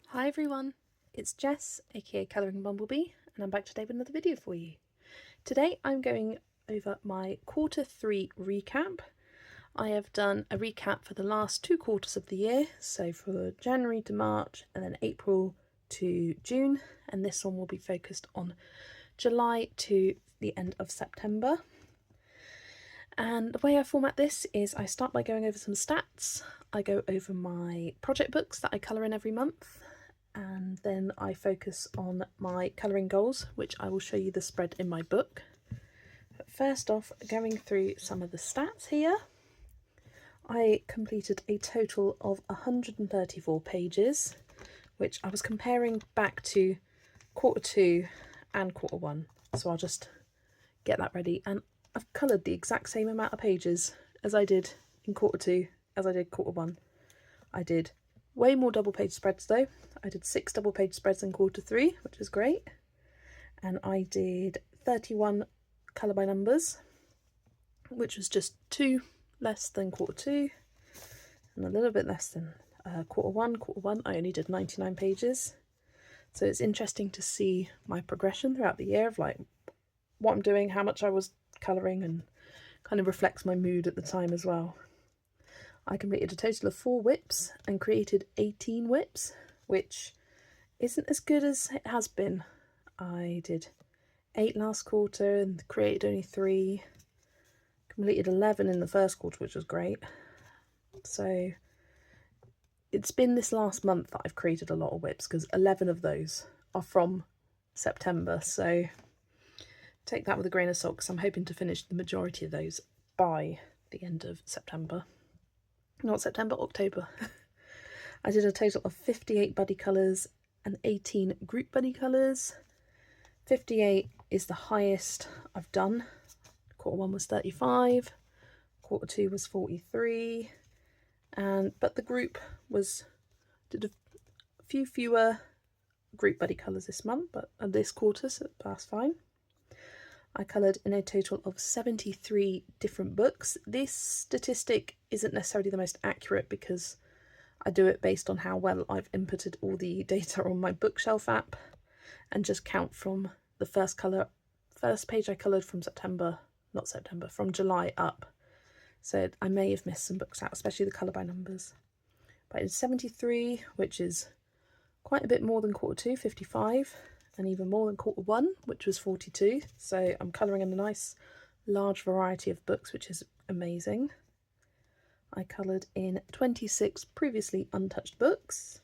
Hi everyone, it's Jess, aka Colouring Bumblebee, and I'm back today with another video for you. Today I'm going over my Q3 recap. I have done a recap for the last 2 quarters of the year, so for January to March and then April to June, and this one will be focused on July to the end of September. And the way I format this is I start by going over some stats, I go over my project books that I colour in every month, and then I focus on my colouring goals, which I will show you the spread in my book. But first off, going through some of the stats here, I completed a total of 134 pages, which I was comparing back to Q2 and Q1, so I'll just get that ready. And I've coloured the exact same amount of pages as I did in Q2 as I did Q1. I did way more double page spreads though. I did 6 double page spreads in Q3, which is great. And I did 31 colour by numbers, which was just 2 less than Q2 and a little bit less than Q1. Q1 I only did 99 pages. So it's interesting to see my progression throughout the year of like what I'm doing, how much I was colouring, and kind of reflects my mood at the time as well. I completed a total of 4 whips and created 18 whips, which isn't as good as it has been. I did 8 last quarter and created only 3, completed 11 in the first quarter, which was great. So it's been this last month that I've created a lot of whips, because 11 of those are from September, so take that with a grain of salt, because I'm hoping to finish the majority of those by the end of September. Not September, October. I did a total of 58 buddy colours and 18 group buddy colours. 58 is the highest I've done. Q1 was 35, Q2 was 43, but the group did a few fewer group buddy colours this month, but this quarter, so that's fine. I coloured in a total of 73 different books. This statistic isn't necessarily the most accurate because I do it based on how well I've inputted all the data on my bookshelf app and just count from the first page I coloured from from July up. So I may have missed some books out, especially the colour by numbers. But I did 73, which is quite a bit more than Q2, 55. And even more than Q1, which was 42. So I'm colouring in a nice large variety of books, which is amazing. I coloured in 26 previously untouched books,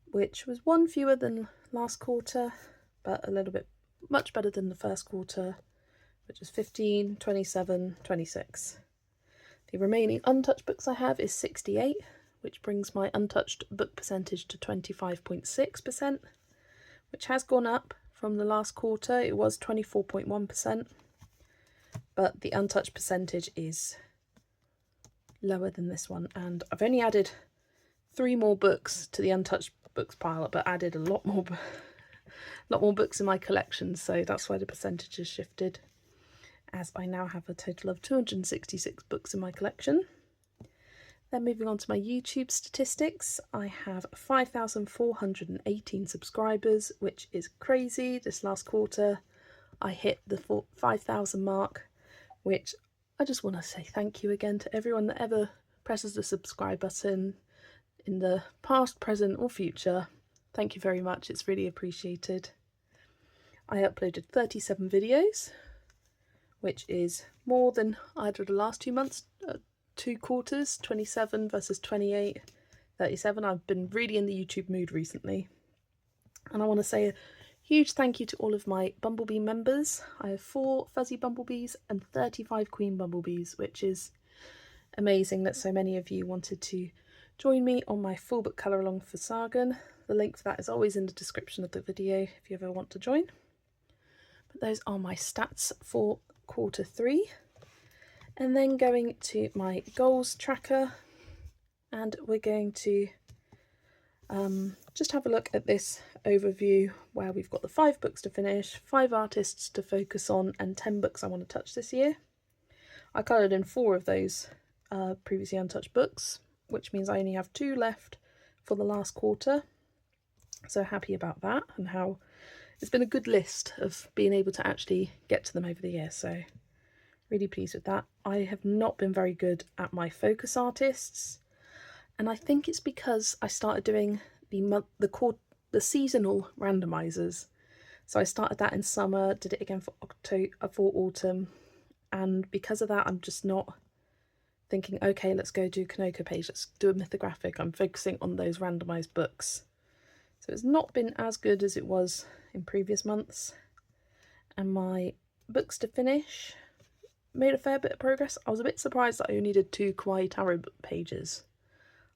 which was 1 fewer than last quarter, but a little bit much better than the first quarter, which is 15, 27, 26. The remaining untouched books I have is 68, which brings my untouched book percentage to 25.6%. which has gone up from the last quarter. It was 24.1%, but the untouched percentage is lower than this one, and I've only added 3 more books to the untouched books pile, but added a lot more books in my collection, so that's why the percentage has shifted, as I now have a total of 266 books in my collection. Then moving on to my YouTube statistics, I have 5,418 subscribers, which is crazy. This last quarter I hit the 5,000 mark, which I just want to say thank you again to everyone that ever presses the subscribe button in the past, present or future. Thank you very much, it's really appreciated. I uploaded 37 videos, which is more than either of the last 2 months. 2 quarters, 27 versus 28, 37. I've been really in the YouTube mood recently. And I want to say a huge thank you to all of my Bumblebee members. I have 4 fuzzy bumblebees and 35 queen bumblebees, which is amazing that so many of you wanted to join me on my full book colour along for Sargon. The link for that is always in the description of the video if you ever want to join. But those are my stats for Q3. And then going to my goals tracker, and we're going to just have a look at this overview where we've got the 5 books to finish, 5 artists to focus on, and 10 books I want to touch this year. I coloured in 4 of those previously untouched books, which means I only have 2 left for the last quarter. So happy about that, and how it's been a good list of being able to actually get to them over the year. So really pleased with that. I have not been very good at my focus artists, and I think it's because I started doing the seasonal randomizers. So I started that in summer, did it again for autumn, and because of that I'm just not thinking, okay, let's go do Kanoko page, let's do a mythographic. I'm focusing on those randomized books. So it's not been as good as it was in previous months. And my books to finish made a fair bit of progress. I was a bit surprised that I only did 2 Kawaii Tarot pages.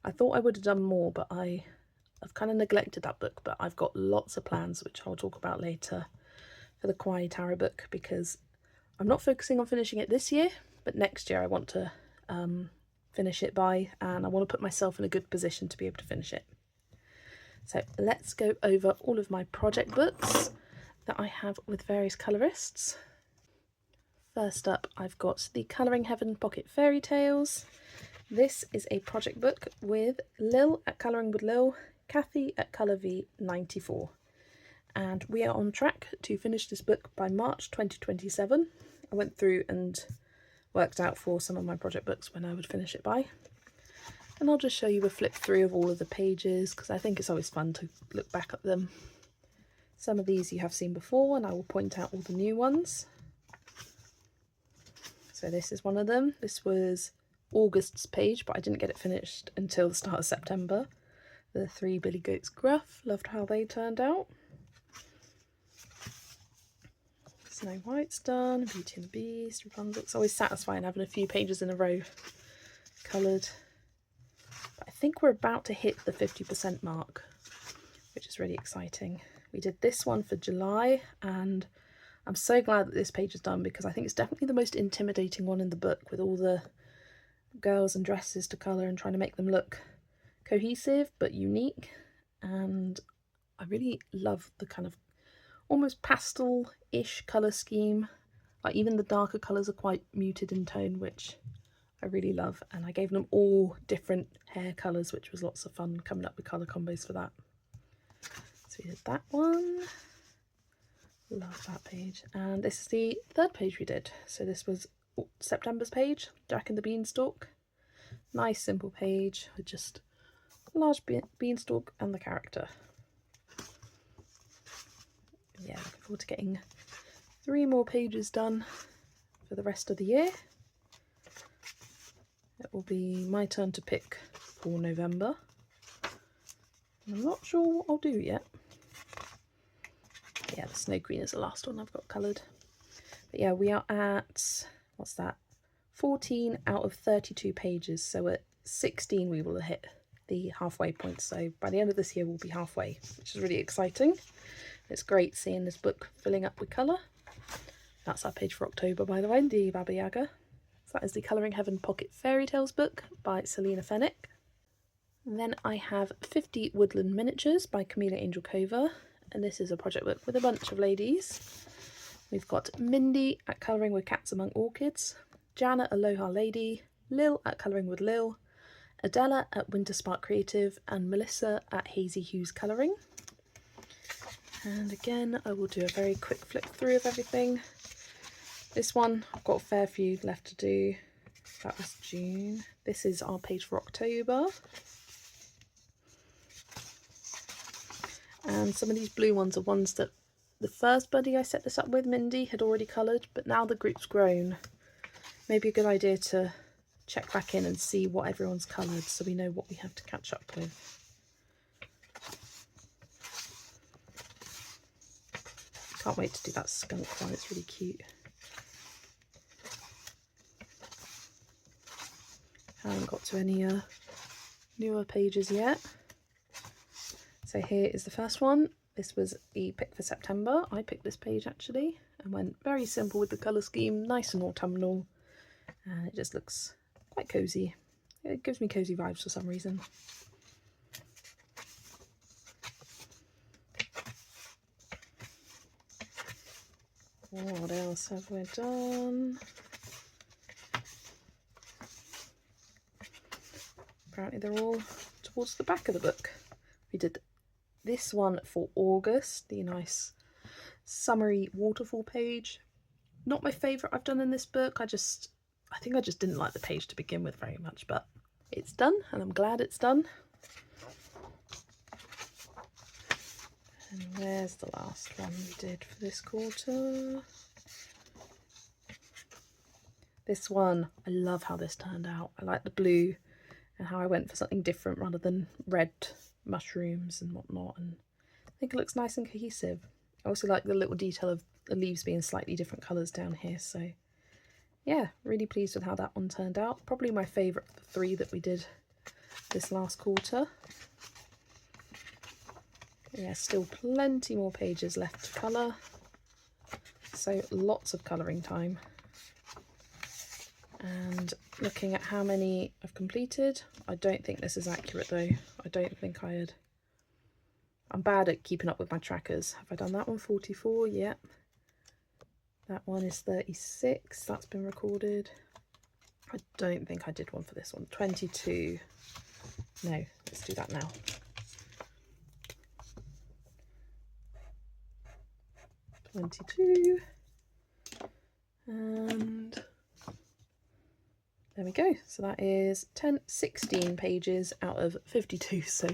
I thought I would have done more, but I've kind of neglected that book. But I've got lots of plans, which I'll talk about later, for the Kawaii Tarot book, because I'm not focusing on finishing it this year, but next year I want to finish it by, and I want to put myself in a good position to be able to finish it. So let's go over all of my project books that I have with various colourists. First up, I've got the Colouring Heaven Pocket Fairy Tales. This is a project book with Lil at Colouring with Lil, Kathy at Colour V 94. And we are on track to finish this book by March 2027. I went through and worked out for some of my project books when I would finish it by. And I'll just show you a flip through of all of the pages, because I think it's always fun to look back at them. Some of these you have seen before, and I will point out all the new ones. So this is one of them. This was August's page, but I didn't get it finished until the start of September. The 3 Billy Goats Gruff. Loved how they turned out. Snow White's done. Beauty and the Beast. Rapunzel. It's always satisfying having a few pages in a row coloured. But I think we're about to hit the 50% mark, which is really exciting. We did this one for July, and I'm so glad that this page is done, because I think it's definitely the most intimidating one in the book, with all the girls and dresses to colour and trying to make them look cohesive but unique. And I really love the kind of almost pastel-ish colour scheme. Like even the darker colours are quite muted in tone, which I really love. And I gave them all different hair colours, which was lots of fun coming up with colour combos for that. So we did that one. Love that page. And this is the 3rd page we did. So this was September's page, Jack and the Beanstalk. Nice simple page with just a large beanstalk and the character. Yeah, looking forward to getting 3 more pages done for the rest of the year. It will be my turn to pick for November. I'm not sure what I'll do yet. Yeah, the Snow Queen is the last one I've got coloured. But yeah, we are at, what's that, 14 out of 32 pages. So at 16 we will hit the halfway point. So by the end of this year we'll be halfway, which is really exciting. It's great seeing this book filling up with colour. That's our page for October, by the way, the Baba Yaga. So that is the Colouring Heaven Pocket Fairy Tales book by Selena Fennick. And then I have 50 Woodland Miniatures by Camila Angel Cover. And this is a project book with a bunch of ladies. We've got Mindy at Colouring with Cats Among Orchids, Jana Aloha Lady, Lil at Colouring with Lil, Adela at Winter Spark Creative, and Melissa at Hazy Hues Colouring. And again, I will do a very quick flick through of everything. This one, I've got a fair few left to do. That was June. This is our page for October. And some of these blue ones are ones that the first buddy I set this up with, Mindy, had already coloured, but now the group's grown. Maybe a good idea to check back in and see what everyone's coloured, so we know what we have to catch up with. Can't wait to do that skunk one, it's really cute. Haven't got to any newer pages yet. So here is the first one. This was the pick for September. I picked this page actually and went very simple with the colour scheme, nice and autumnal, and it just looks quite cosy. It gives me cosy vibes for some reason. What else have we done? apparently they're all towards the back of the book. We did this one for August, the nice summery waterfall page. Not my favourite I've done in this book. I think I just didn't like the page to begin with very much, but it's done and I'm glad it's done. And where's the last one we did for this quarter? This one, I love how this turned out. I like the blue and how I went for something different rather than red mushrooms and whatnot, and I think it looks nice and cohesive. I also like the little detail of the leaves being slightly different colours down here, so yeah, really pleased with how that one turned out. Probably my favourite of the three that we did this last quarter. Yeah, still plenty more pages left to colour, so lots of colouring time. And looking at how many I've completed, I don't think this is accurate though. I don't think I had. I'm bad at keeping up with my trackers. Have I done that one? 44? Yep. That one is 36. That's been recorded. I don't think I did one for this one. 22. No, let's do that now. And there we go. So that is 16 pages out of 52. So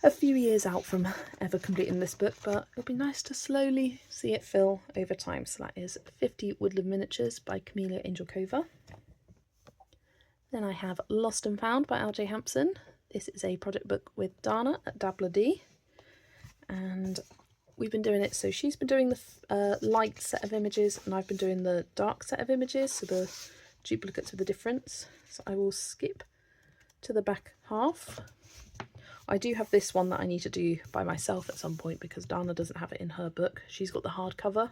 a few years out from ever completing this book, but it'll be nice to slowly see it fill over time. So that is 50 Woodland Miniatures by Camellia Angelkova. Then I have Lost and Found by RJ Hampson. This is a project book with Dana at Dabbler D, and we've been doing it, so she's been doing the light set of images and I've been doing the dark set of images, so the duplicates with the difference. So I will skip to the back half. I do have this one that I need to do by myself at some point because Dana doesn't have it in her book. She's got the hardcover.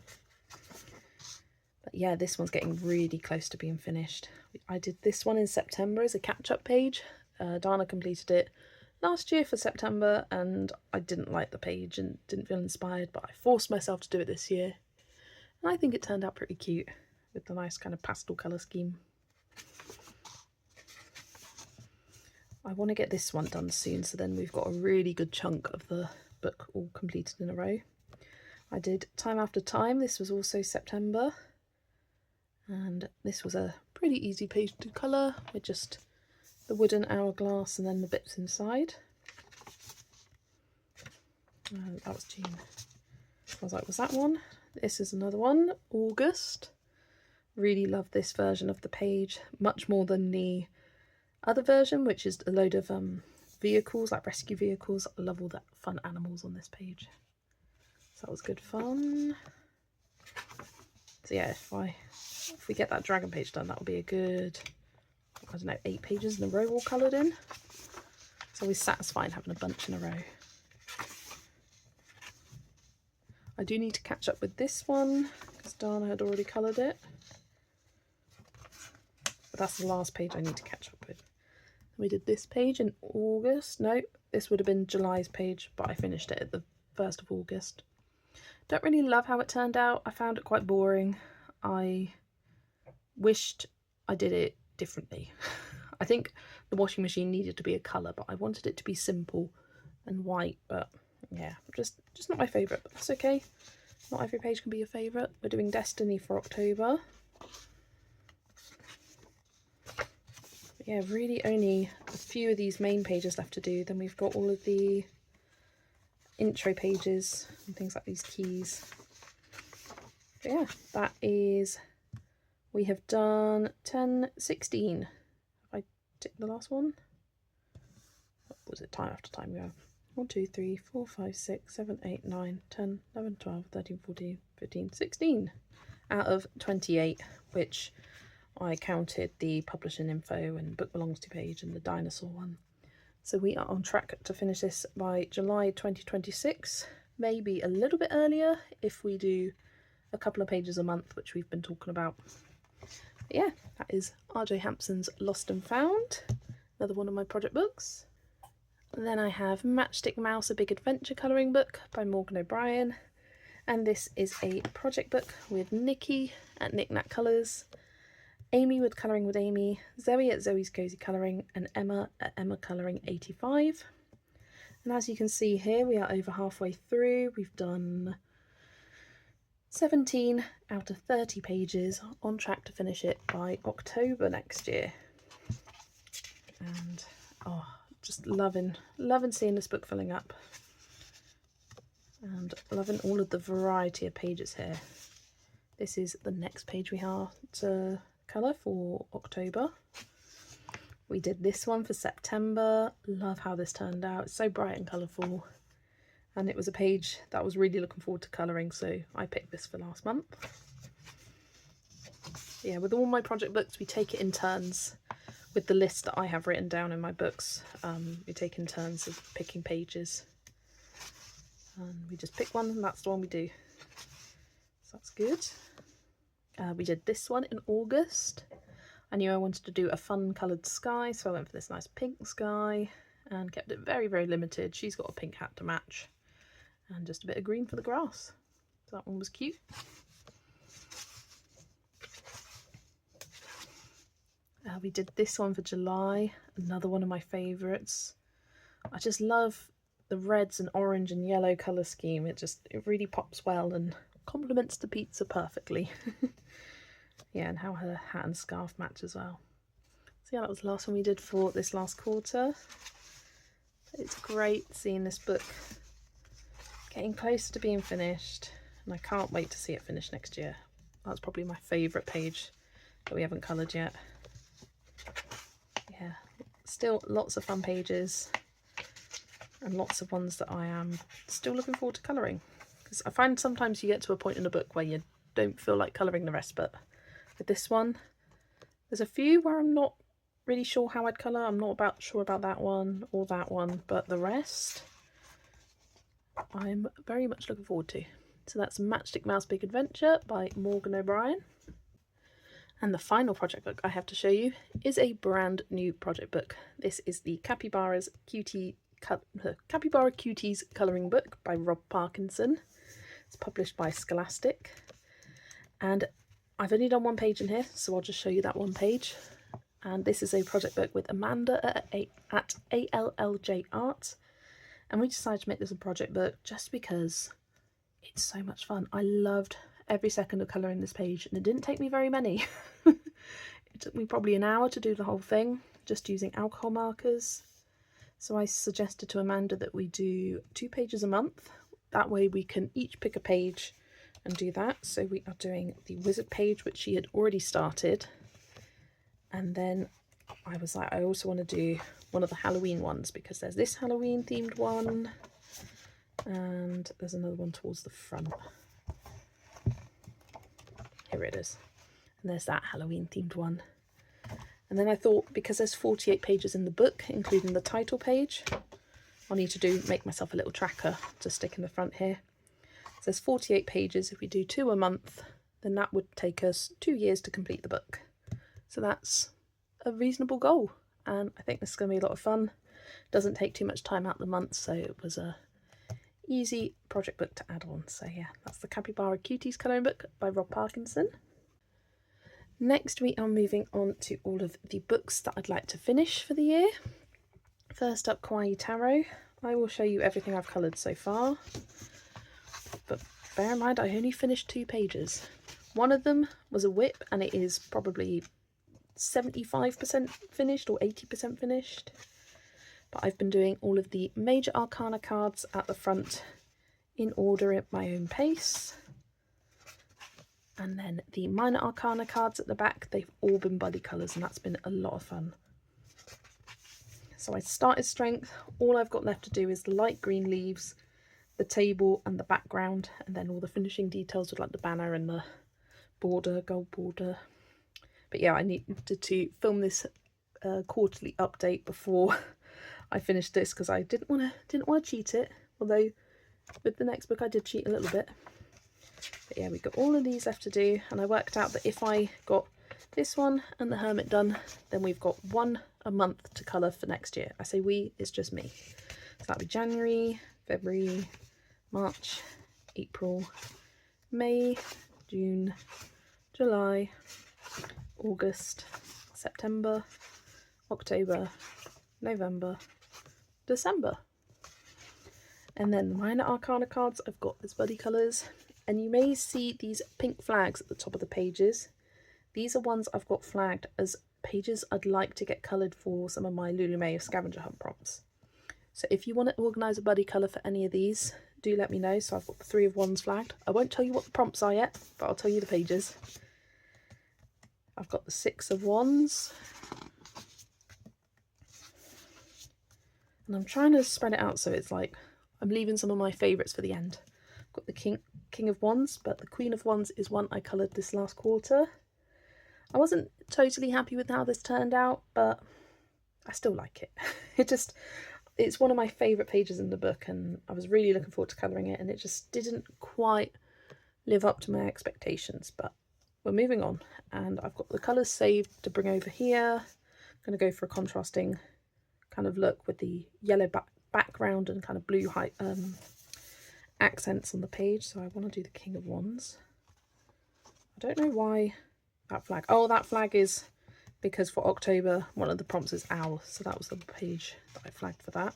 But yeah, this one's getting really close to being finished. I did this one in September as a catch-up page. Dana completed it last year for September and I didn't like the page and didn't feel inspired, but I forced myself to do it this year. And I think it turned out pretty cute with the nice kind of pastel colour scheme. I want to get this one done soon, so then we've got a really good chunk of the book all completed in a row. I did Time After Time. This was also September. And this was a pretty easy page to colour with just the wooden hourglass and then the bits inside. That was June. I was like, was that one? This is another one, August. Really love this version of the page, much more than the other version, which is a load of vehicles, like rescue vehicles. I love all that fun animals on this page. So that was good fun. So yeah, if we get that dragon page done, that will be a good, I don't know, 8 pages in a row all coloured in. It's always satisfying having a bunch in a row. I do need to catch up with this one because Dana had already coloured it. But that's the last page I need to catch up with. We did this page in August. No, this would have been July's page, but I finished it at the 1st of August. Don't really love how it turned out. I found it quite boring. I wished I did it differently. I think the washing machine needed to be a colour, but I wanted it to be simple and white, but yeah, just not my favourite, but that's okay. Not every page can be your favourite. We're doing Destiny for October. But yeah, really only a few of these main pages left to do. Then we've got all of the intro pages and things like these keys. But yeah, that is, we have done 10, 16. Have I ticked the last one? What was it? Time After Time. We have 1, 2, 3, 4, 5, 6, 7, 8, 9, 10, 11, 12, 13, 14, 15, 16 out of 28, which I counted the publishing info and book belongs to page and the dinosaur one. So we are on track to finish this by July 2026, maybe a little bit earlier if we do a couple of pages a month, which we've been talking about. But yeah, that is RJ Hampson's Lost and Found, another one of my project books. And then I have Matchstick Mouse, a Big Adventure colouring book by Morgan O'Brien. And this is a project book with Nikki at Knick Knack Colours. Amy with Colouring with Amy, Zoe at Zoe's Cozy Colouring, and Emma at Emma Colouring 85. And as you can see here, we are over halfway through. We've done 17 out of 30 pages, on track to finish it by October next year. And oh, just loving seeing this book filling up, and loving all of the variety of pages here. This is the next page we have to colour for October. We did this one for September. Love how this turned out. It's so bright and colourful, and it was a page that I was really looking forward to colouring, so I picked this for last month. Yeah, with all my project books, we take it in turns. With the list that I have written down in my books, we take in turns of picking pages. And we just pick one, and that's the one we do. So that's good. We did this one in August. I knew I wanted to do a fun coloured sky, so I went for this nice pink sky and kept it very, very limited. She's got a pink hat to match and just a bit of green for the grass. So that one was cute. We did this one for July, another one of my favourites. I just love the reds and orange and yellow colour scheme. It really pops well and complements the pizza perfectly. Yeah, and how her hat and scarf match as well. So yeah, that was the last one we did for this last quarter. It's great seeing this book getting close to being finished, and I can't wait to see it finished next year. That's probably my favourite page that we haven't coloured yet. Yeah, still lots of fun pages and lots of ones that I am still looking forward to colouring, because I find sometimes you get to a point in a book where you don't feel like colouring the rest, but with this one there's a few where I'm not really sure how I'd colour. I'm not sure about that one or that one, but the rest I'm very much looking forward to. So that's Matchstick Mouse Big Adventure by Morgan O'Brien. And the final project book I have to show you is a brand new project book. This is the Capybara Cuties colouring book by Rob Parkinson. It's published by Scholastic. And I've only done one page in here, so I'll just show you that one page. And this is a project book with Amanda at ALLJ Art. And we decided to make this a project book just because it's so much fun. I loved every second of colouring this page, and it didn't take me very many. It took me probably an hour to do the whole thing, just using alcohol markers. So I suggested to Amanda that we do 2 pages a month. That way we can each pick a page and do that. So we are doing the wizard page, which she had already started. And then I was like, I also want to do one of the Halloween ones, because there's this Halloween themed one and there's another one towards the front. Here it is. And there's that Halloween themed one. And then I thought, because there's 48 pages in the book, including the title page, I'll need to make myself a little tracker to stick in the front here. So there's 48 pages. If we do 2 a month, then that would take us 2 years to complete the book. So that's a reasonable goal, and I think this is going to be a lot of fun. Doesn't take too much time out the month, so it was a easy project book to add on. So yeah, that's the Capybara Cuties colouring book by Rob Parkinson. Next we are moving on to all of the books that I'd like to finish for the year. First up, Kawaii Tarot. I will show you everything I've coloured so far, but bear in mind I only finished 2 pages. One of them was a whip, and it is probably 75% finished or 80% finished. But I've been doing all of the major arcana cards at the front in order at my own pace. And then the minor arcana cards at the back, they've all been buddy colours, and that's been a lot of fun. So I started Strength. All I've got left to do is the light green leaves, the table and the background, and then all the finishing details with like the banner and the border, gold border. But yeah, I needed to film this quarterly update before I finished this, because I didn't want to cheat it. Although with the next book I did cheat a little bit. But yeah, we've got all of these left to do, and I worked out that if I got this one and the Hermit done, then we've got 1 a month to colour for next year. I say we, it's just me. So that'll be January, February, March, April, May, June, July, August, September, October, November, December. And then the Minor Arcana cards, I've got as buddy colours, and you may see these pink flags at the top of the pages. These are ones I've got flagged as pages I'd like to get coloured for some of my Lululemon scavenger hunt prompts. So if you want to organise a buddy colour for any of these, do let me know. So I've got the 3 of Wands flagged. I won't tell you what the prompts are yet, but I'll tell you the pages. I've got the 6 of Wands. And I'm trying to spread it out so it's like I'm leaving some of my favourites for the end. I've got the King of Wands, but the Queen of Wands is one I coloured this last quarter. I wasn't totally happy with how this turned out, but I still like it. It's one of my favourite pages in the book, and I was really looking forward to colouring it, and it just didn't quite live up to my expectations, but we're moving on. And I've got the colours saved to bring over here. I'm going to go for a contrasting kind of look with the yellow background and kind of blue accents on the page. So I want to do the King of Wands. I don't know why that flag. Oh, that flag is because for October one of the prompts is owl, so that was the page that I flagged for that.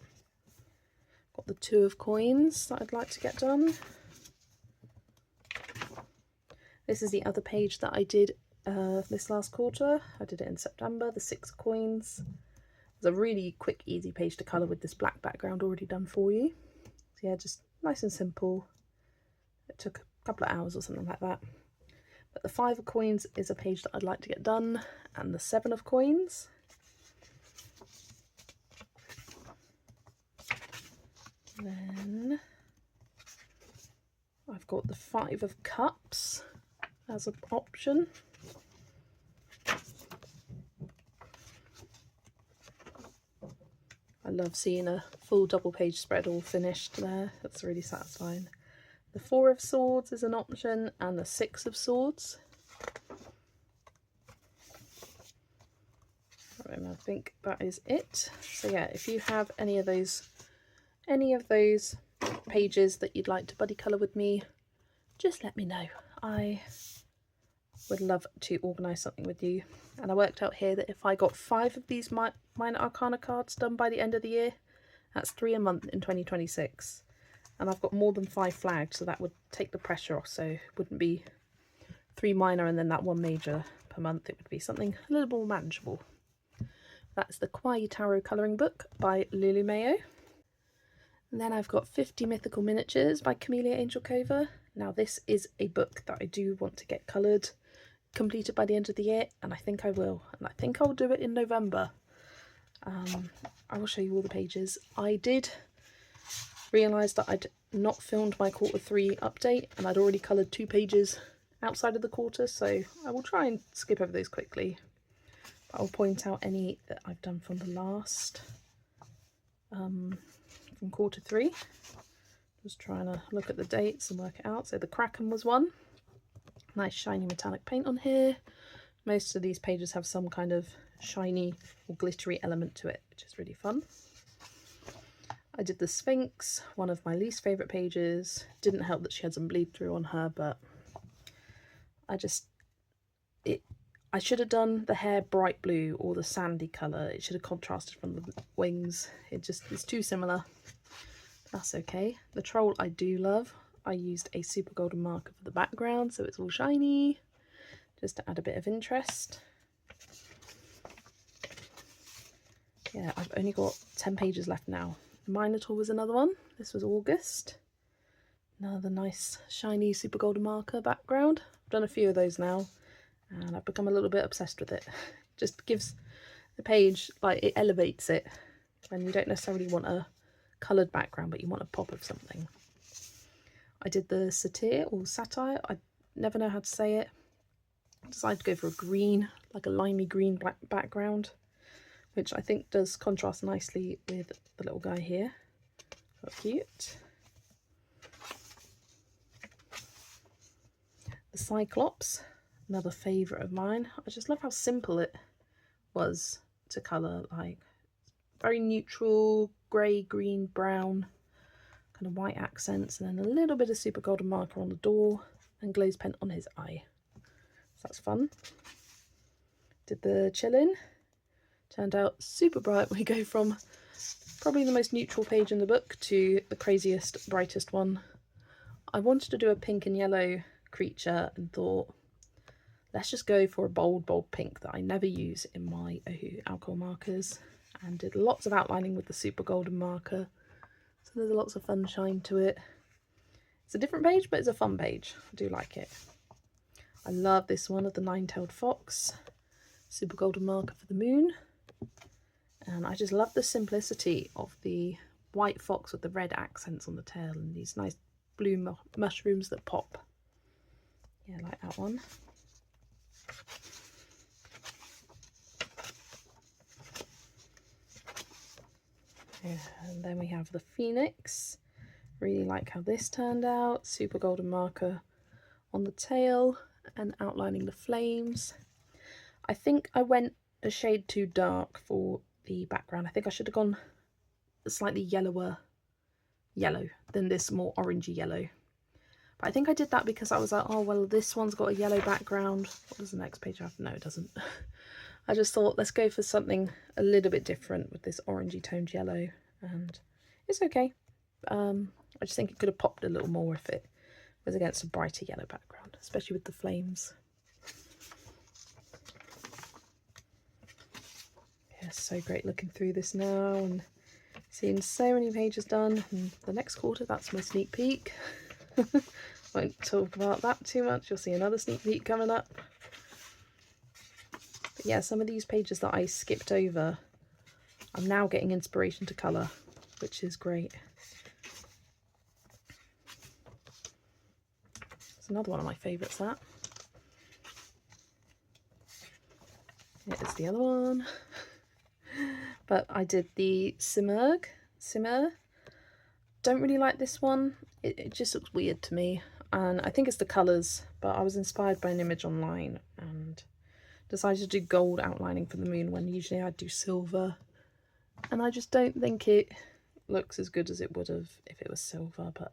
Got the 2 of Coins that I'd like to get done. This is the other page that I did this last quarter. I did it in September, the 6 of Coins. It's a really quick, easy page to colour with this black background already done for you. So yeah, just nice and simple. It took a couple of hours or something like that. But the 5 of Coins is a page that I'd like to get done, and the 7 of Coins. Then I've got the 5 of Cups as an option. I love seeing a full double page spread all finished there. That's really satisfying. The 4 of Swords is an option, and the 6 of Swords. And I think that is it. So yeah, if you have any of those pages that you'd like to buddy colour with me, just let me know. I would love to organise something with you. And I worked out here that if I got 5 of these Minor Arcana cards done by the end of the year, that's 3 a month in 2026. And I've got more than 5 flagged, so that would take the pressure off. So it wouldn't be 3 minor and then that 1 major per month. It would be something a little more manageable. That's the Kawaii Tarot colouring book by Lululemon. And then I've got 50 Mythical Miniatures by Camellia Angelkova. Now this is a book that I do want to get coloured, completed by the end of the year, and I think I will. And I think I'll do it in November. I will show you all the pages. I did realise that I'd not filmed my quarter 3 update, and I'd already coloured 2 pages outside of the quarter, so I will try and skip over those quickly. But I'll point out any that I've done from the last, from quarter 3. Just trying to look at the dates and work it out. So the Kraken was one. Nice shiny metallic paint on here. Most of these pages have some kind of shiny or glittery element to it, which is really fun. I did the Sphinx, one of my least favourite pages. Didn't help that she had some bleed through on her, but I should have done the hair bright blue or the sandy colour. It should have contrasted from the wings. It's too similar. That's okay. The Troll I do love. I used a super golden marker for the background, so it's all shiny, just to add a bit of interest. Yeah, I've only got 10 pages left now. Minotaur was another one. This was August. Another nice shiny super golden marker background. I've done a few of those now, and I've become a little bit obsessed with it. Just gives the page, like, it elevates it when you don't necessarily want a coloured background, but you want a pop of something. I did the Satyr or Satire. I never know how to say it. I decided to go for a green, like a limey green black background, which I think does contrast nicely with the little guy here. So cute. The Cyclops, another favourite of mine. I just love how simple it was to colour, like very neutral, grey, green, brown, kind of white accents, and then a little bit of super golden marker on the door and glaze pen on his eye. So that's fun. Did the chillin'. Turned out super bright. We go from probably the most neutral page in the book to the craziest, brightest one. I wanted to do a pink and yellow creature and thought, let's just go for a bold, bold pink that I never use in my Ohu alcohol markers, and did lots of outlining with the super golden marker. So there's lots of fun shine to it. It's a different page, but it's a fun page. I do like it. I love this one of the nine-tailed fox, super golden marker for the moon. And I just love the simplicity of the white fox with the red accents on the tail and these nice blue mushrooms that pop. Yeah, I like that one. Yeah, and then we have the phoenix. Really like how this turned out. Super golden marker on the tail and outlining the flames. I think I went a shade too dark for the background. I think I should have gone a slightly yellower yellow than this more orangey yellow. But I think I did that because I was like, oh, well, this one's got a yellow background. What does the next page have? No, it doesn't. I just thought, let's go for something a little bit different with this orangey toned yellow. And it's okay. I just think it could have popped a little more if it was against a brighter yellow background, especially with the flames. Yeah, so great looking through this now and seeing so many pages done. And the next quarter, that's my sneak peek. Won't talk about that too much. You'll see another sneak peek coming up. But yeah, some of these pages that I skipped over, I'm now getting inspiration to colour, which is great. It's another one of my favourites, that. Here's the other one. But I did the Simmer. Don't really like this one. It just looks weird to me. And I think it's the colours, but I was inspired by an image online and decided to do gold outlining for the moon when usually I'd do silver. And I just don't think it looks as good as it would have if it was silver, but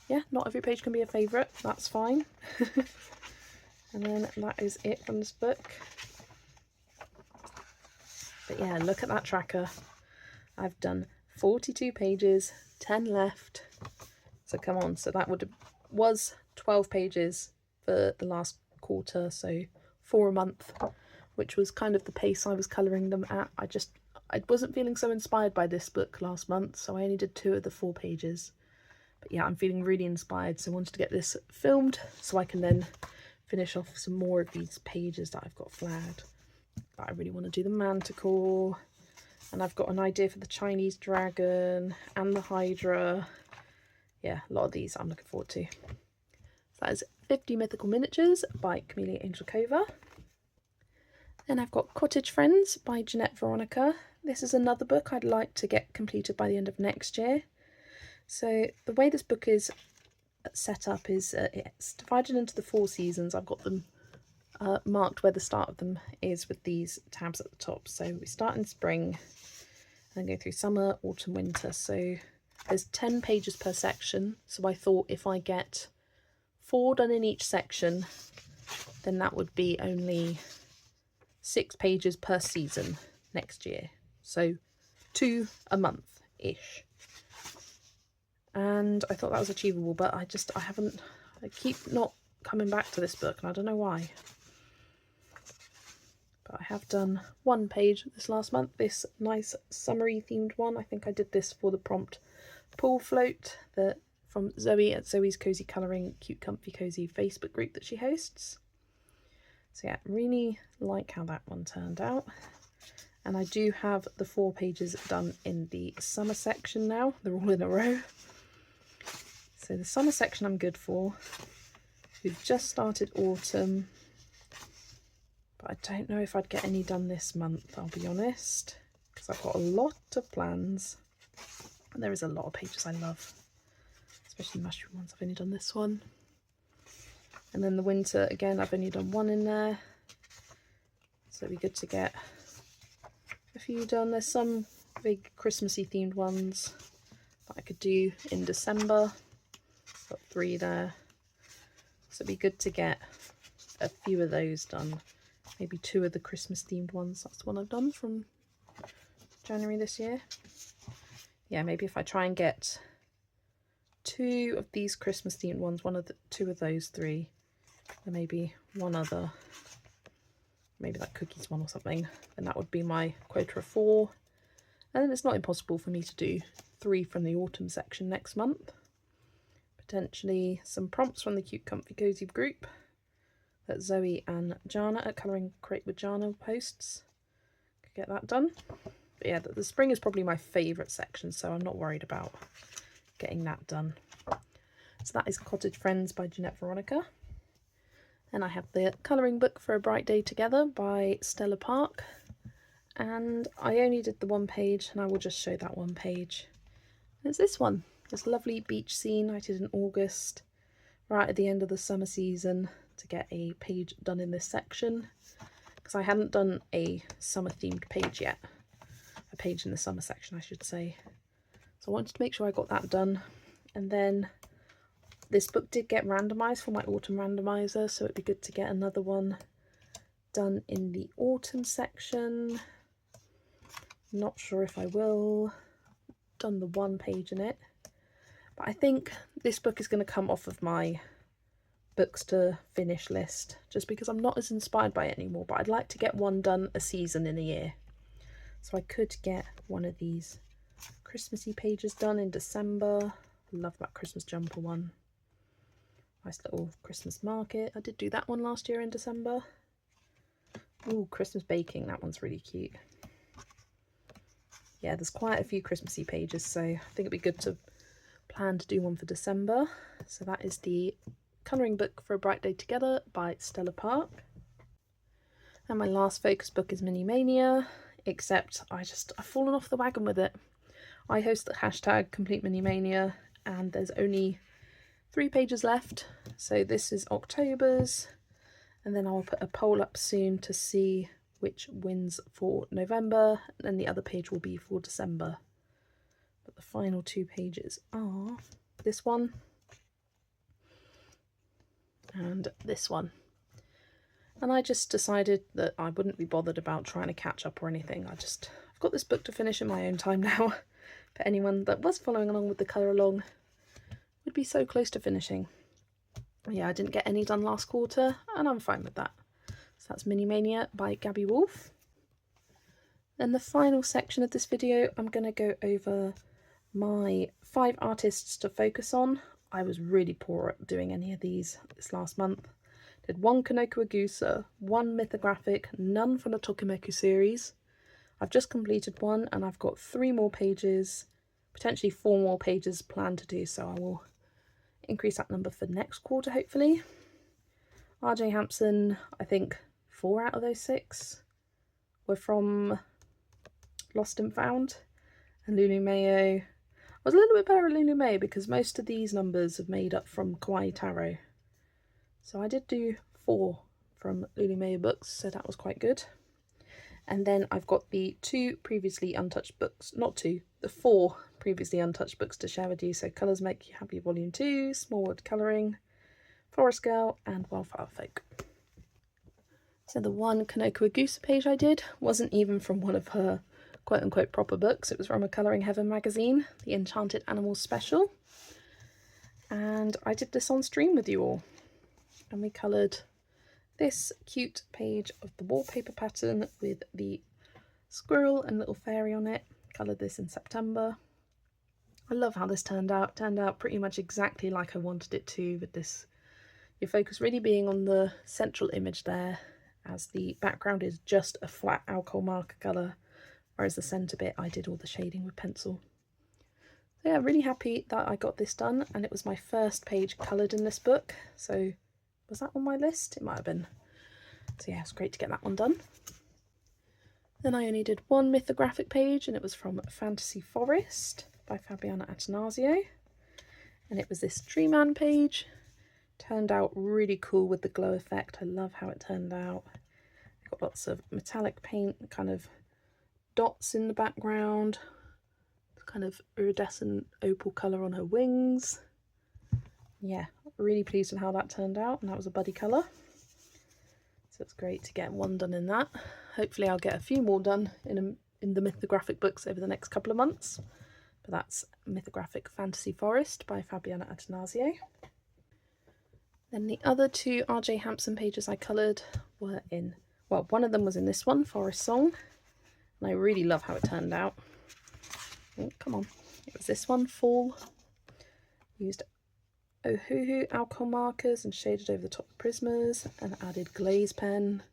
yeah, not every page can be a favourite, that's fine. And then that is it from this book. But yeah, look at that tracker. I've done 42 pages, 10 left. So come on, so that was 12 pages for the last quarter, so 4 a month, which was kind of the pace I was colouring them at. I wasn't feeling so inspired by this book last month, so I only did 2 of the 4 pages. But yeah, I'm feeling really inspired, so I wanted to get this filmed so I can then finish off some more of these pages that I've got flagged. But I really want to do the manticore, and I've got an idea for the Chinese dragon and the Hydra. Yeah, a lot of these I'm looking forward to. So that is 50 Mythical Miniatures by Camellia Angelkova. Then I've got Cottage Friends by Jeanette Veronica. This is another book I'd like to get completed by the end of next year. So the way this book is set up is it's divided into the 4 seasons. I've got them marked where the start of them is with these tabs at the top. So we start in spring and then go through summer, autumn, winter. So there's 10 pages per section. So I thought if I get 4 done in each section, then that would be only 6 pages per season next year. So 2 a month-ish. And I thought that was achievable, but I keep not coming back to this book, and I don't know why. But I have done 1 page this last month, this nice summery themed one. I think I did this for the prompt pool float from Zoe at Zoe's Cozy Colouring Cute Comfy Cozy Facebook group that she hosts. So yeah, really like how that one turned out. And I do have the 4 pages done in the summer section now. They're all in a row. So the summer section I'm good for. We've just started autumn. But I don't know if I'd get any done this month, I'll be honest. Because I've got a lot of plans. And there is a lot of pages I love. Especially mushroom ones. I've only done this one. And then the winter, again, I've only done 1 in there. So it'd be good to get a few done. There's some big Christmassy themed ones that I could do in December. Got 3 there. So it'd be good to get a few of those done maybe 2 of the Christmas themed ones. That's the one I've done from January this year. Yeah, maybe if I try and get 2 of these Christmas themed ones, 2 of those 3, and maybe one other, maybe that cookies one or something, then that would be my quota of 4. And then it's not impossible for me to do 3 from the autumn section next month. Potentially some prompts from the Cute Comfy Cozy group that Zoe and Jana at Colouring Crate with Jana posts. Could get that done. But yeah, the spring is probably my favourite section, so I'm not worried about getting that done. So that is Cottage Friends by Jeanette Veronica. And I have the colouring book for A Bright Day Together by Stella Park. And I only did the 1 page, and I will just show that 1 page. It's this one, this lovely beach scene I did in August, right at the end of the summer season, to get a page done in this section, because I hadn't done a summer themed page yet. A page in the summer section, I should say. So I wanted to make sure I got that done. And then this book did get randomised for my autumn randomiser, so it'd be good to get another one done in the autumn section. Not sure if I will. Done the 1 page in it. But I think this book is going to come off of my books to finish list, just because I'm not as inspired by it anymore, but I'd like to get one done a season in a year. So I could get one of these Christmassy pages done in December. Love that Christmas jumper one. Nice little Christmas market. I did do that one last year in December. Ooh, Christmas baking, that one's really cute. Yeah, there's quite a few Christmassy pages, so I think it'd be good to plan to do one for December. So that is the colouring book for A Bright Day Together by Stella Park. And my last focus book is Mini Mania, except I've fallen off the wagon with it. I host the hashtag Complete Mini Mania, and there's only 3 pages left. So this is October's, and then I'll put a poll up soon to see which wins for November, and then the other page will be for December. But the final 2 pages are this one and this one. And I just decided that I wouldn't be bothered about trying to catch up or anything. I've got this book to finish in my own time now. For anyone that was following along with the colour along, would be so close to finishing. Yeah, I didn't get any done last quarter, and I'm fine with that. So that's Mini Mania by Gabby Wolf. Then the final section of this video, I'm going to go over my 5 artists to focus on. I was really poor at doing any of these this last month. Did 1 Kanoko Agusa, 1 mythographic, none from the Tokimeku series. I've just completed 1, and I've got 3 more pages, potentially 4 more pages planned to do, so I will increase that number for next quarter hopefully. RJ Hampson, I think 4 out of those 6 were from Lost and Found. And Lulu Mayo, I was a little bit better at Lulu Mayo because most of these numbers have made up from Kawaii Taro. So I did do 4 from Lulu Mayo books, so that was quite good. And then I've got the 2 previously untouched books, not 2, the 4 previously untouched books to share with you. So Colours Make You Happy Volume 2, Small Wood Colouring, Forest Girl and Wildflower Folk. So the 1 Kanoko Agusa page I did wasn't even from one of her quote-unquote proper books. It was from a Colouring Heaven magazine, the Enchanted Animals special. And I did this on stream with you all. And we coloured this cute page of the wallpaper pattern with the squirrel and little fairy on it. Coloured this in September. I love how this turned out. It turned out pretty much exactly like I wanted it to, with this, your focus really being on the central image there, as the background is just a flat alcohol marker colour, whereas the centre bit I did all the shading with pencil. So yeah, really happy that I got this done, and it was my first page coloured in this book, so was that on my list? It might have been. So yeah, it's great to get that one done. Then I only did 1 mythographic page, and it was from Fantasy Forest by Fabiana Attanasio, and it was this Tree Man page. Turned out really cool with the glow effect. I love how it turned out. Got lots of metallic paint, kind of dots in the background, kind of iridescent opal colour on her wings. Yeah, really pleased with how that turned out, and that was a buddy colour. So it's great to get one done in that. Hopefully I'll get a few more done in the mythographic books over the next couple of months. But that's Mythographic Fantasy Forest by Fabiana Attanasio. Then the other two R.J. Hampson pages I coloured were in, well, one of them was in this one, Forest Song, and I really love how it turned out. Oh, come on. It was this one, Fall. Used Ohuhu alcohol markers and shaded over the top of Prismas, and added glaze pen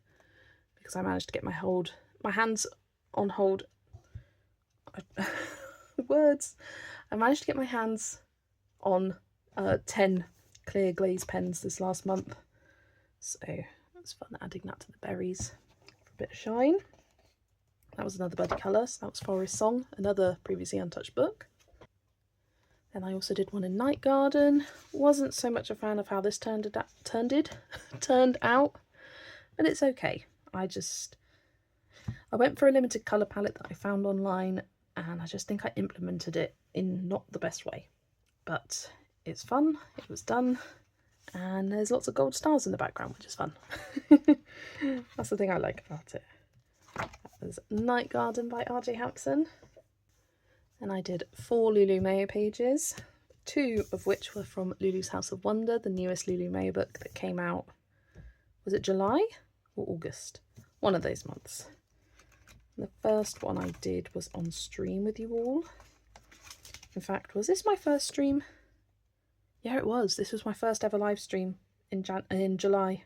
because I managed to get my hands on hold. Words. I managed to get my hands on 10 clear glaze pens this last month, so it was fun adding that to the berries for a bit of shine. That was another buddy colour, so that was Forest Song, another previously untouched book. Then I also did one in Night Garden. Wasn't so much a fan of how this turned out, but it's okay. I went for a limited colour palette that I found online, and I just think I implemented it in not the best way. But it's fun, it was done, and there's lots of gold stars in the background, which is fun. That's the thing I like about it. That was Night Garden by R.J. Hampson. And I did 4 Lulu Mayo pages, 2 of which were from Lulu's House of Wonder, the newest Lulu Mayo book that came out, was it July or August? One of those months. And the first one I did was on stream with you all. In fact, was this my first stream? Yeah, it was. This was my first ever live stream in July.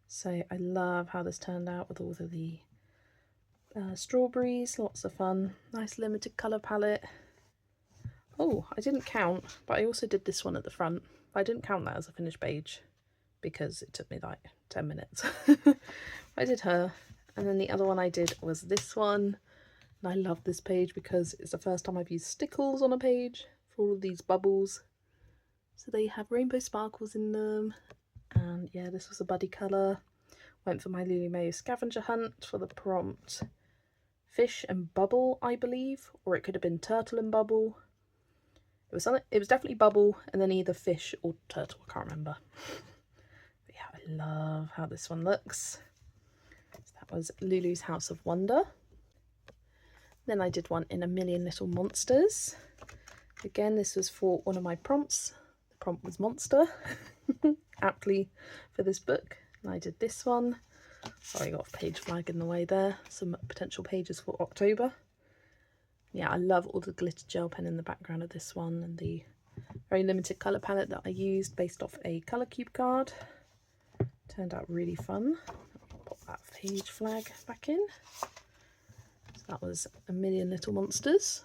So I love how this turned out with all of the strawberries, lots of fun, nice limited colour palette. Oh, I didn't count, but I also did this one at the front. I didn't count that as a finished page because it took me like 10 minutes. I did her, and then the other one I did was this one, and I love this page because it's the first time I've used stickles on a page for all of these bubbles. So they have rainbow sparkles in them, and yeah, this was a buddy colour. Went for my Lulu Mayo scavenger hunt for the prompt fish and bubble, I believe, or it could have been turtle and bubble. It was definitely bubble and then either fish or turtle, I can't remember. But yeah, I love how this one looks. So that was Lulu's House of Wonder. Then I did one in A Million Little Monsters. Again, this was for one of my prompts. The prompt was monster, aptly for this book. And I did this one. Sorry, I got a page flag in the way there. Some potential pages for October. Yeah, I love all the glitter gel pen in the background of this one, and the very limited colour palette that I used based off a colour cube card. Turned out really fun. I'll pop that page flag back in. So that was A Million Little Monsters.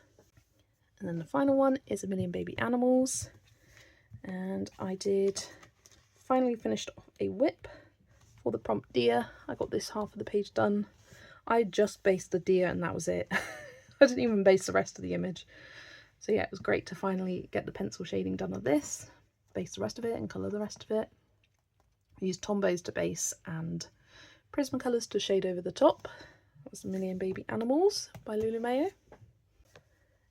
And then the final one is A Million Baby Animals. And I finally finished off a whip for the prompt deer. I got this half of the page done. I just based the deer and that was it. I didn't even base the rest of the image. So yeah, it was great to finally get the pencil shading done of this, base the rest of it and colour the rest of it. I used Tombows to base and Prismacolors to shade over the top. That was A Million Baby Animals by Lulu Mayo.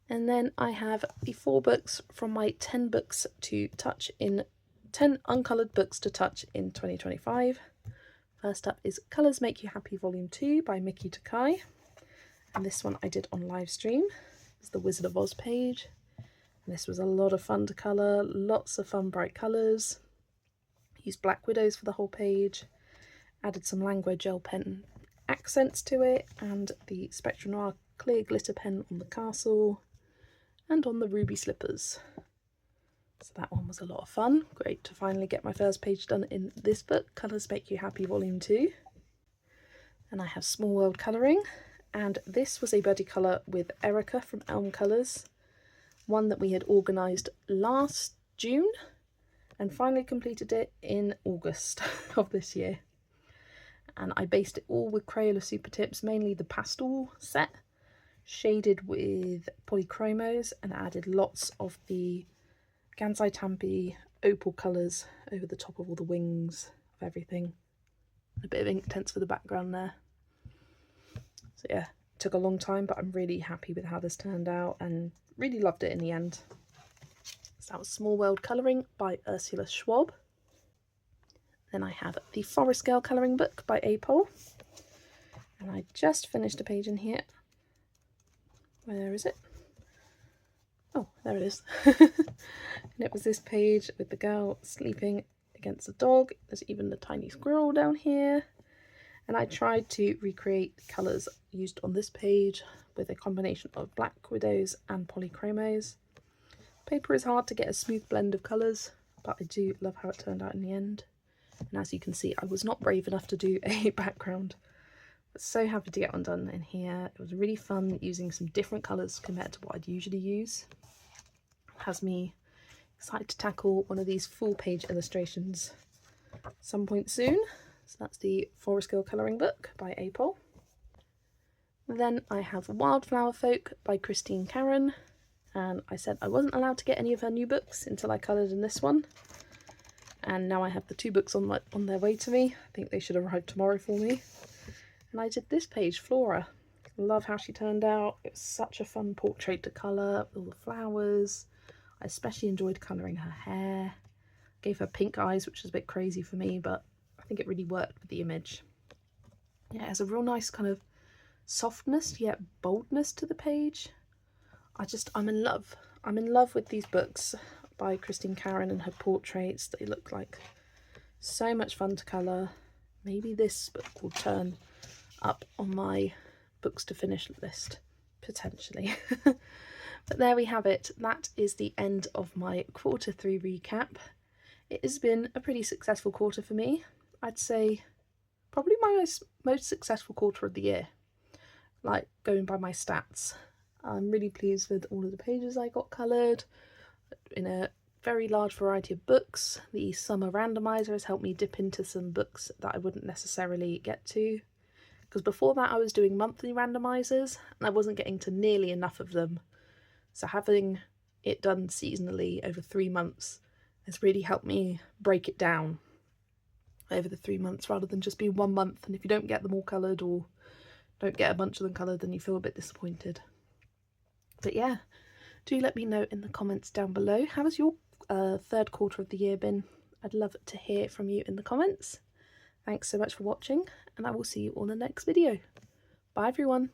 And then I have the 4 books from my 10 books to touch in 10 uncoloured books to touch in 2025. First up is Colours Make You Happy Volume 2 by Miki Takai. And this one I did on live stream. It's the Wizard of Oz page. And this was a lot of fun to colour, lots of fun bright colours. Used Black Widows for the whole page. Added some Languor gel pen accents to it, and the Spectrum Noir clear glitter pen on the castle and on the ruby slippers. So that one was a lot of fun. Great to finally get my first page done in this book, Colours Make You Happy Volume 2. And I have Small World Colouring, and this was a buddy colour with Erica from Elm Colours, one that we had organised last June and finally completed it in August of this year. And I based it all with Crayola Super Tips, mainly the pastel set, shaded with polychromos, and added lots of the Gansai Tampi opal colours over the top of all the wings of everything. A bit of Inktense for the background there. So yeah, it took a long time, but I'm really happy with how this turned out and really loved it in the end. So that was Small World Colouring by Ursula Schwab. Then I have the Forest Girl colouring book by Apol. And I just finished a page in here. Where is it? Oh, there it is. And it was this page with the girl sleeping against a dog. There's even the tiny squirrel down here. And I tried to recreate the colours used on this page with a combination of black widows and polychromos. Paper is hard to get a smooth blend of colours, but I do love how it turned out in the end. And as you can see, I was not brave enough to do a background. But so happy to get one done in here. It was really fun using some different colours compared to what I'd usually use. It has me excited to tackle one of these full page illustrations some point soon. So that's the Forest Girl colouring book by Apol. Then I have Wildflower Folk by Christine Karen, and I said I wasn't allowed to get any of her new books until I coloured in this one. And now I have the 2 books on their way to me. I think they should arrive tomorrow for me. And I did this page, Flora. Love how she turned out. It was such a fun portrait to colour, all the flowers. I especially enjoyed colouring her hair. Gave her pink eyes, which was a bit crazy for me, but I think it really worked with the image. Yeah, it has a real nice kind of softness yet boldness to the page. I'm in love. I'm in love with these books by Christine Karen and her portraits. They look like so much fun to colour. Maybe this book will turn up on my books to finish list, potentially. But there we have it. That is the end of my quarter 3 recap. It has been a pretty successful quarter for me. I'd say probably my most successful quarter of the year, like going by my stats. I'm really pleased with all of the pages I got coloured in a very large variety of books. The summer randomizer has helped me dip into some books that I wouldn't necessarily get to, because before that I was doing monthly randomizers and I wasn't getting to nearly enough of them. So having it done seasonally over 3 months has really helped me break it down over the 3 months rather than just be 1 month, and if you don't get them all coloured or don't get a bunch of them coloured, then you feel a bit disappointed. But yeah, do let me know in the comments down below, how has your third quarter of the year been? I'd love to hear from you in the comments. Thanks so much for watching, and I will see you on the next video. Bye everyone.